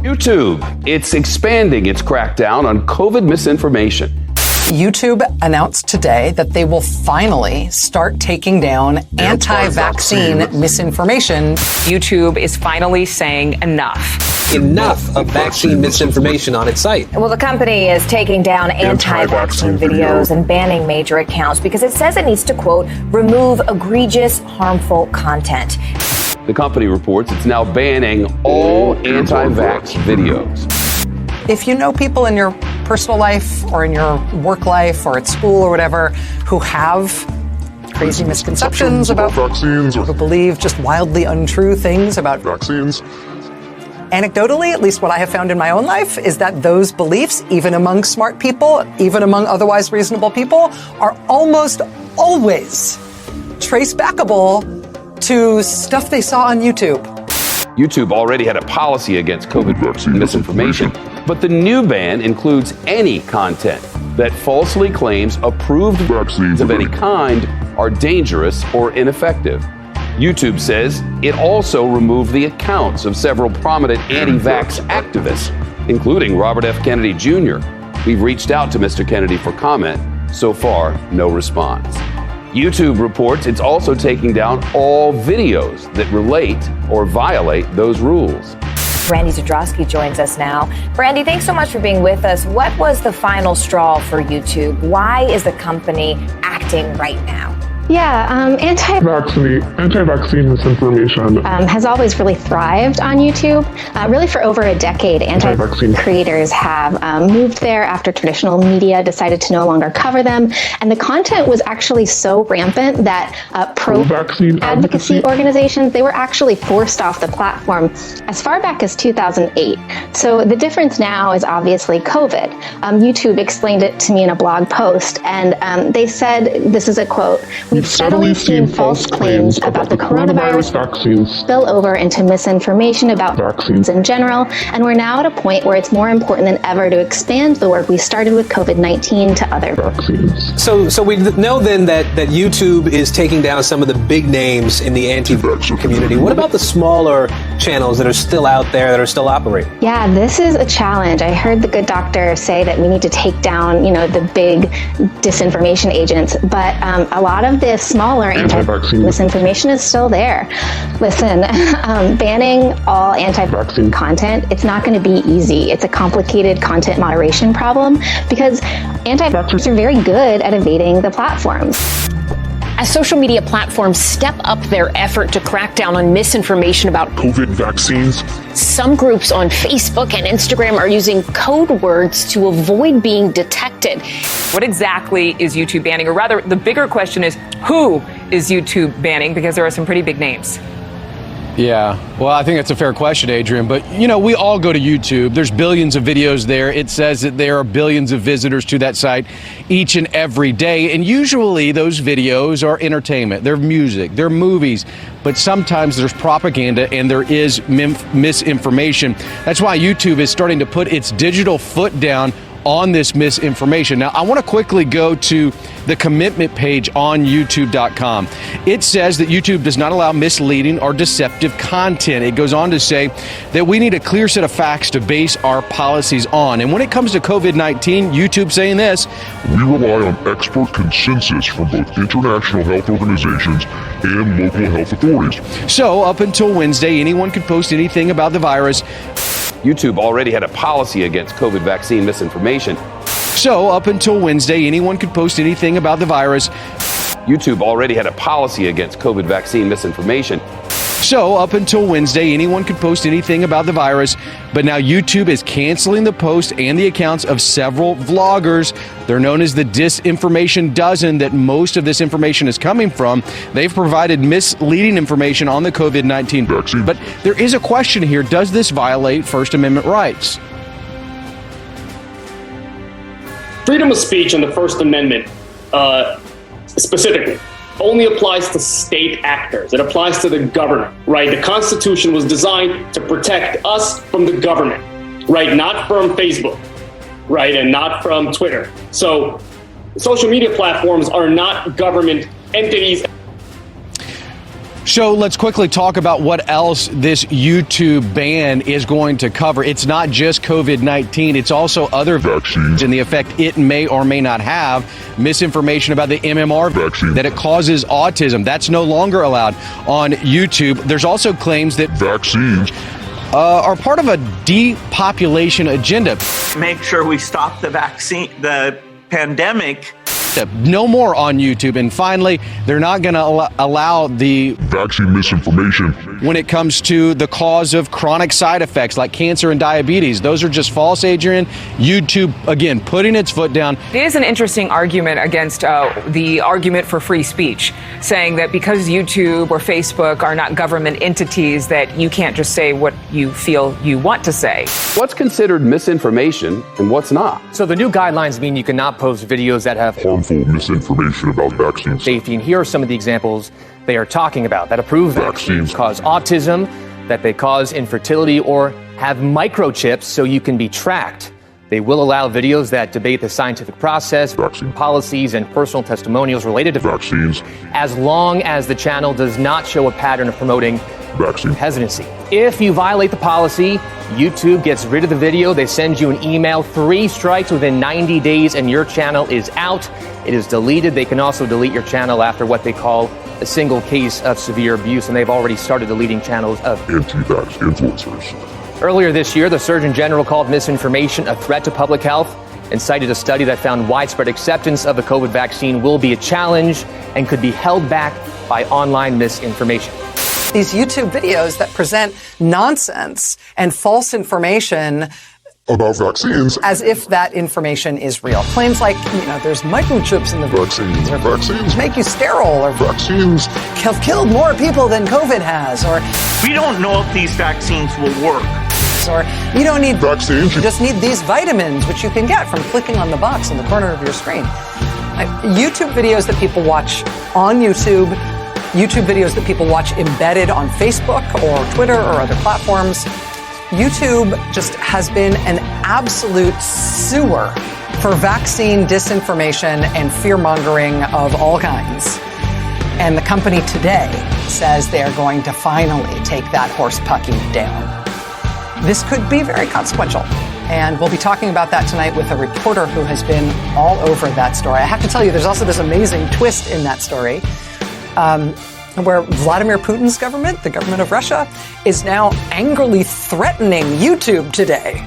YouTube, it's expanding its crackdown on COVID misinformation. YouTube announced today that they will finally start taking down anti-vaccine misinformation. YouTube is finally saying enough. Enough of vaccine misinformation on its site. Well, the company is taking down anti-vaccine videos and banning major accounts because it says it needs to, quote, remove egregious, harmful content. The company reports it's now banning all anti-vax videos. If you know people in your personal life or in your work life or at school or whatever who have crazy misconceptions about vaccines or who believe just wildly untrue things about vaccines, anecdotally, at least what I have found in my own life, is that those beliefs, even among smart people, even among otherwise reasonable people, are almost always tracebackable to stuff they saw on YouTube. YouTube already had a policy against COVID vaccine misinformation, but the new ban includes any content that falsely claims approved vaccines of any kind are dangerous or ineffective. YouTube says it also removed the accounts of several prominent anti-vax activists, including Robert F. Kennedy Jr. We've reached out to Mr. Kennedy for comment. So far, no response. YouTube reports it's also taking down all videos that relate or violate those rules. Brandy Zadrowski joins us now. Brandy, thanks so much for being with us. What was the final straw for YouTube? Why is the company acting right now? Yeah, anti-vaccine misinformation has always really thrived on YouTube. Really for over a decade, anti-vaccine creators have moved there after traditional media decided to no longer cover them. And the content was actually so rampant that pro-vaccine advocacy organizations, they were actually forced off the platform as far back as 2008. So the difference now is obviously COVID. YouTube explained it to me in a blog post, and they said, this is a quote, "We've steadily seen false claims about the coronavirus vaccines spill over into misinformation about vaccines in general, and we're now at a point where it's more important than ever to expand the work we started with COVID-19 to other vaccines." So we know then that YouTube is taking down some of the big names in the anti-vax community. What about the smaller channels that are still out there, that are still operating? Yeah, this is a challenge. I heard the good doctor say that we need to take down, the big disinformation agents, but a lot of the smaller anti-vaccine misinformation is still there. Listen, banning all anti-vaccine content, it's not going to be easy. It's a complicated content moderation problem because anti-vaxxers are very good at evading the platforms. As social media platforms step up their effort to crack down on misinformation about COVID vaccines, some groups on Facebook and Instagram are using code words to avoid being detected. What exactly is YouTube banning? Or rather, the bigger question is, who is YouTube banning? Because there are some pretty big names. Yeah, well, I think that's a fair question, Adrian. But, we all go to YouTube. There's billions of videos there. It says that there are billions of visitors to that site each and every day. And usually those videos are entertainment. They're music. They're movies. But sometimes there's propaganda and there is misinformation. That's why YouTube is starting to put its digital foot down on this misinformation. Now, I want to quickly go to the commitment page on YouTube.com. It says that YouTube does not allow misleading or deceptive content. It goes on to say that we need a clear set of facts to base our policies on. And when it comes to COVID-19, YouTube saying this: we rely on expert consensus from both international health organizations and local health authorities. So up until Wednesday, anyone could post anything about the virus. YouTube already had a policy against COVID vaccine misinformation. So up until Wednesday, anyone could post anything about the virus. YouTube already had a policy against COVID vaccine misinformation. So up until Wednesday, anyone could post anything about the virus, but now YouTube is canceling the posts and the accounts of several vloggers. They're known as the Disinformation Dozen that most of this information is coming from. They've provided misleading information on the COVID-19 vaccine. But there is a question here. Does this violate First Amendment rights? Freedom of speech and the First Amendment specifically only applies to state actors. It applies to the government, right? The Constitution was designed to protect us from the government, right? Not from Facebook, right? And not from Twitter. So social media platforms are not government entities. So let's quickly talk about what else this YouTube ban is going to cover. It's not just COVID-19. It's also other vaccines and the effect it may or may not have. Misinformation about the MMR vaccine, that it causes autism. That's no longer allowed on YouTube. There's also claims that vaccines are part of a depopulation agenda. Make sure we stop the pandemic. No more on YouTube. And finally, they're not going to allow the vaccine misinformation when it comes to the cause of chronic side effects like cancer and diabetes. Those are just false, Adrian. YouTube, again, putting its foot down. It is an interesting argument against the argument for free speech, saying that because YouTube or Facebook are not government entities, that you can't just say what you feel you want to say. What's considered misinformation and what's not? So the new guidelines mean you cannot post videos that have harmful misinformation about vaccines. Safety, and here are some of the examples they are talking about that approve vaccines cause autism, that they cause infertility, or have microchips so you can be tracked. They will allow videos that debate the scientific process, vaccine policies, and personal testimonials related to vaccines, as long as the channel does not show a pattern of promoting vaccine hesitancy. If you violate the policy, YouTube gets rid of the video. They send you an email, 3 strikes within 90 days, and your channel is out. It is deleted. They can also delete your channel after what they call a single case of severe abuse, and they've already started deleting channels of anti-vax influencers. Earlier this year, the Surgeon General called misinformation a threat to public health and cited a study that found widespread acceptance of the COVID vaccine will be a challenge and could be held back by online misinformation. These YouTube videos that present nonsense and false information about vaccines as if that information is real. Claims like, there's microchips in the vaccines, or vaccines make you sterile, or vaccines have killed more people than COVID has, or we don't know if these vaccines will work. Or you don't need vaccines, you just need these vitamins, which you can get from clicking on the box in the corner of your screen. YouTube videos that people watch on YouTube videos that people watch embedded on Facebook or Twitter or other platforms. YouTube just has been an absolute sewer for vaccine disinformation and fear-mongering of all kinds. And the company today says they're going to finally take that horse pucky down. This could be very consequential. And we'll be talking about that tonight with a reporter who has been all over that story. I have to tell you, there's also this amazing twist in that story. Where Vladimir Putin's government, the government of Russia, is now angrily threatening YouTube today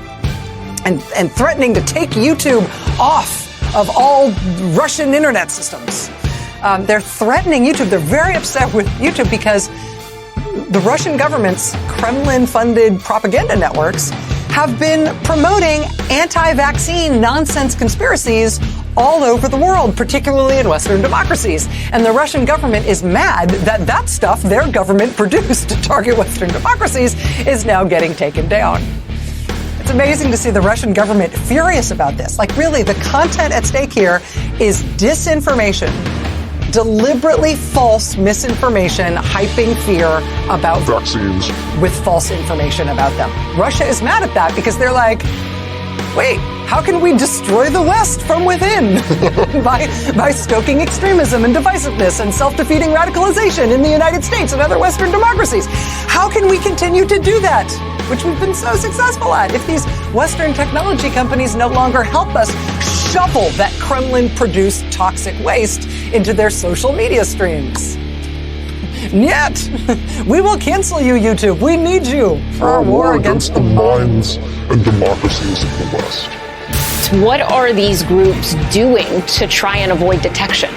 and threatening to take YouTube off of all Russian internet systems. They're threatening YouTube. They're very upset with YouTube because the Russian government's Kremlin-funded propaganda networks have been promoting anti-vaccine nonsense conspiracies all over the world, particularly in Western democracies. And the Russian government is mad that that stuff their government produced to target Western democracies is now getting taken down. It's amazing to see the Russian government furious about this. Like, really, the content at stake here is disinformation, deliberately false misinformation, hyping fear about vaccines with false information about them. Russia is mad at that because they're like, wait, how can we destroy the West from within by stoking extremism and divisiveness and self-defeating radicalization in the United States and other Western democracies? How can we continue to do that, which we've been so successful at, if these Western technology companies no longer help us shovel that Kremlin-produced toxic waste into their social media streams? Yet, we will cancel you, YouTube. We need you for our war against the minds and democracies of the West. What are these groups doing to try and avoid detection?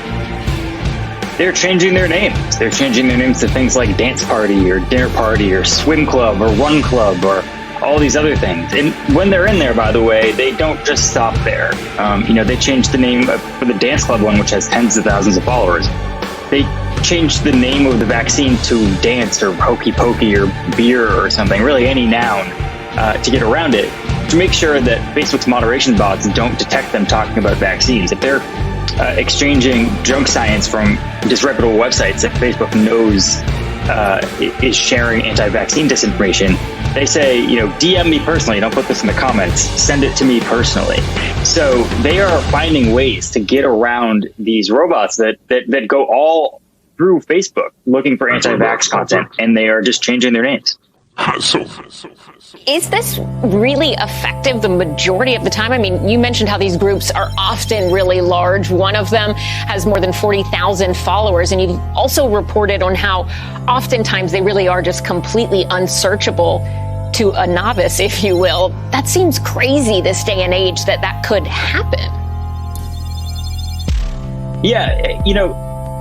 They're changing their names. They're changing their names to things like Dance Party or Dinner Party or Swim Club or Run Club or all these other things. And when they're in there, by the way, they don't just stop there. They changed the name for the Dance Club one, which has tens of thousands of followers. They changed the name of the vaccine to dance or hokey pokey or beer or something, really any noun, to get around it, to make sure that Facebook's moderation bots don't detect them talking about vaccines. If they're exchanging junk science from disreputable websites that Facebook knows is sharing anti-vaccine disinformation, they say, DM me personally, don't put this in the comments, send it to me personally. So they are finding ways to get around these robots that go all through Facebook looking for anti-vax content, and they are just changing their names. Is this really effective the majority of the time? I mean, you mentioned how these groups are often really large. One of them has more than 40,000 followers. And you've also reported on how oftentimes they really are just completely unsearchable to a novice, if you will. That seems crazy this day and age that could happen. Yeah,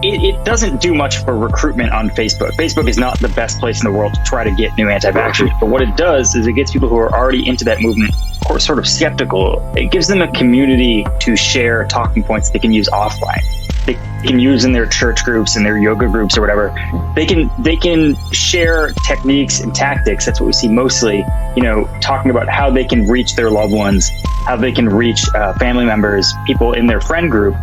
it doesn't do much for recruitment on Facebook. Facebook is not the best place in the world to try to get new anti-vaxxers. But what it does is it gets people who are already into that movement or sort of skeptical. It gives them a community to share talking points they can use offline. They can use in their church groups and their yoga groups or whatever. They can share techniques and tactics. That's what we see mostly, talking about how they can reach their loved ones, how they can reach family members, people in their friend group,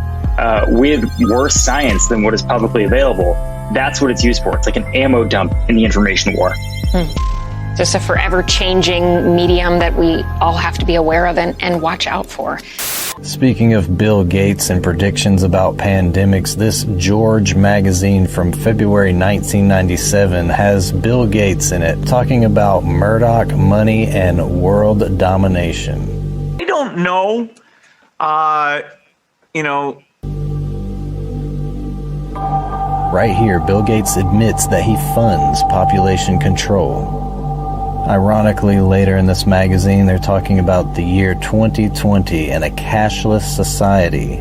with worse science than what is publicly available. That's what it's used for. It's like an ammo dump in the information war. Just a forever changing medium that we all have to be aware of and watch out for. Speaking of Bill Gates and predictions about pandemics, this George magazine from February 1997 has Bill Gates in it talking about Murdoch, money, and world domination. I don't know, Right here, Bill Gates admits that he funds population control. Ironically, later in this magazine, they're talking about the year 2020 and a cashless society.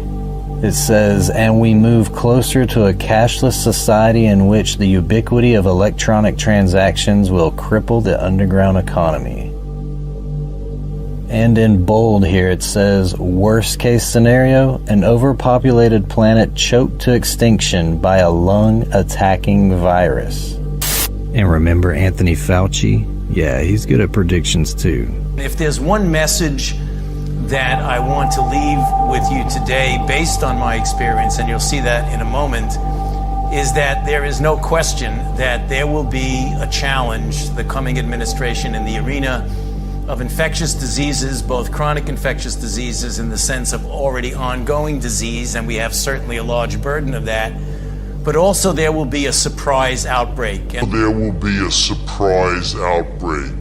It says, and we move closer to a cashless society in which the ubiquity of electronic transactions will cripple the underground economy. And in bold here it says, worst case scenario, an overpopulated planet choked to extinction by a lung-attacking virus. And remember Anthony Fauci? Yeah, he's good at predictions too. If there's one message that I want to leave with you today, based on my experience, and you'll see that in a moment, is that there is no question that there will be a challenge to the coming administration in the arena of infectious diseases, both chronic infectious diseases in the sense of already ongoing disease, and we have certainly a large burden of that, but also there will be a surprise outbreak. There will be a surprise outbreak.